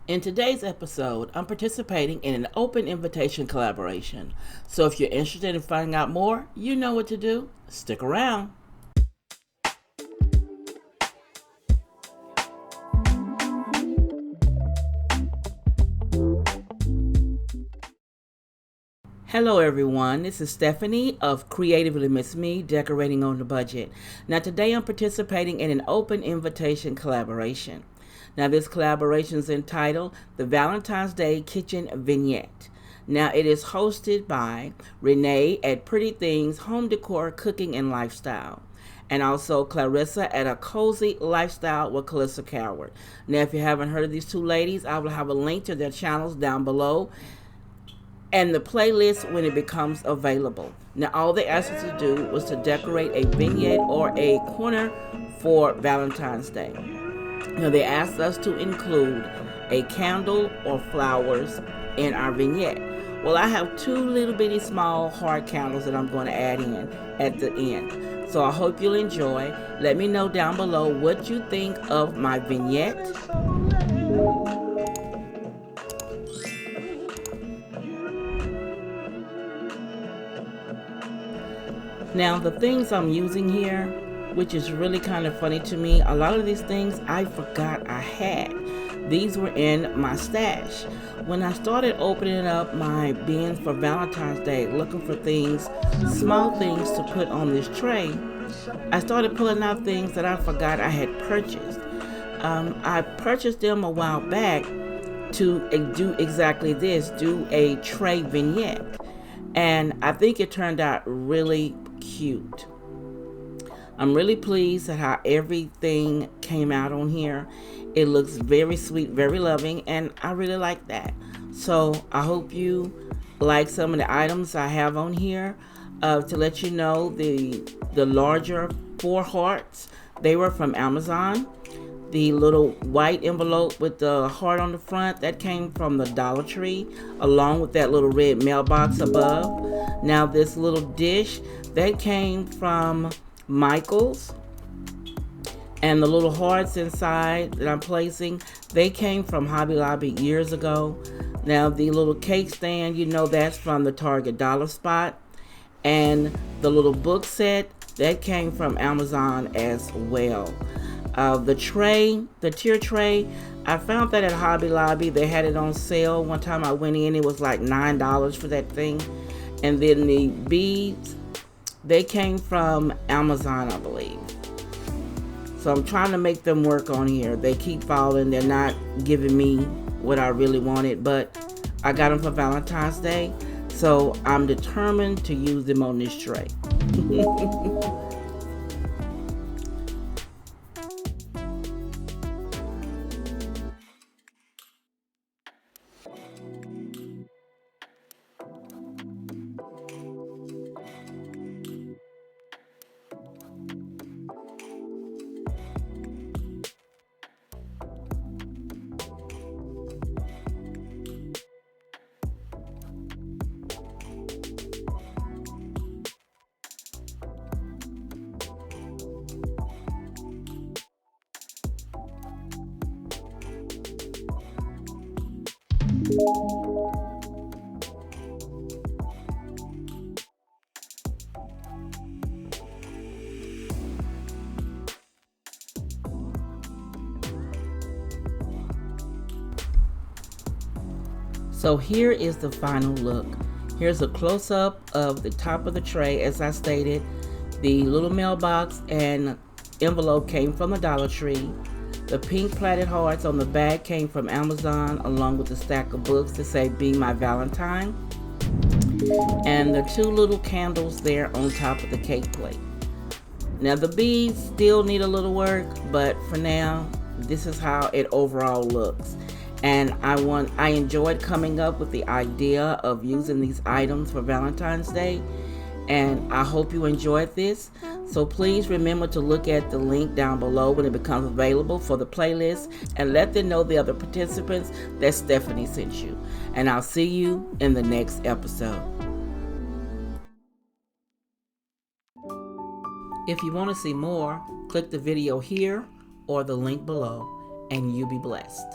In today's episode, I'm participating in an open invitation collaboration. So if you're interested in finding out more, you know what to do. Stick around. Hello everyone, this is Stephanie of CreativelyMsMe, Decorating on the Budget. Now today I'm participating in an open invitation collaboration. Now this collaboration is entitled the Valentine's Day Kitchen Vignette. Now it is hosted by Renee at Pretty Things Home Decor, Cooking and Lifestyle, and also Clarissa at A Cozy Lifestyle with Clarissa Coward. Now if you haven't heard of these two ladies, I will have a link to their channels down below and the playlist when it becomes available. Now all they asked us to do was to decorate a vignette or a corner for Valentine's Day. Now they asked us to include a candle or flowers in our vignette. Well, I have two little bitty small heart candles that I'm going to add in at the end. So I hope you'll enjoy. Let me know down below what you think of my vignette. Now the things I'm using here, which is really kind of funny to me, a lot of these things I forgot I had. These were in my stash. When I started opening up my bins for Valentine's Day, looking for things, small things to put on this tray, I started pulling out things that I forgot I had purchased. I purchased them a while back to do exactly this, do a tray vignette. And I think it turned out really cute. I'm really pleased at how everything came out on here. It looks very sweet, very loving, and I really like that. So I hope you like some of the items I have on here. To let you know, the larger 4 hearts, they were from Amazon. The little white envelope with the heart on the front, that came from the Dollar Tree, along with that little red mailbox above. Now this little dish, that came from Michael's. And the little hearts inside that I'm placing, they came from Hobby Lobby years ago. Now the little cake stand, you know, that's from the Target Dollar Spot. And the little book set, that came from Amazon as well. The tray, the tier tray, I found that at Hobby Lobby. They had it on sale. One time I went in, it was like $9 for that thing. And then the beads, they came from Amazon, I believe. So I'm trying to make them work on here. They keep falling. They're not giving me what I really wanted, but I got them for Valentine's Day. So I'm determined to use them on this tray. So here is the final look. Here's a close-up of the top of the tray. As I stated, the little mailbox and envelope came from the Dollar Tree. The pink plaited hearts on the back came from Amazon, along with a stack of books to say "Be My Valentine." And the 2 little candles there on top of the cake plate. Now the beads still need a little work, but for now, this is how it overall looks. And I enjoyed coming up with the idea of using these items for Valentine's Day, and I hope you enjoyed this. So please remember to look at the link down below when it becomes available for the playlist, and let them know, the other participants, that Stephanie sent you. And I'll see you in the next episode. If you want to see more, click the video here or the link below, and you be blessed.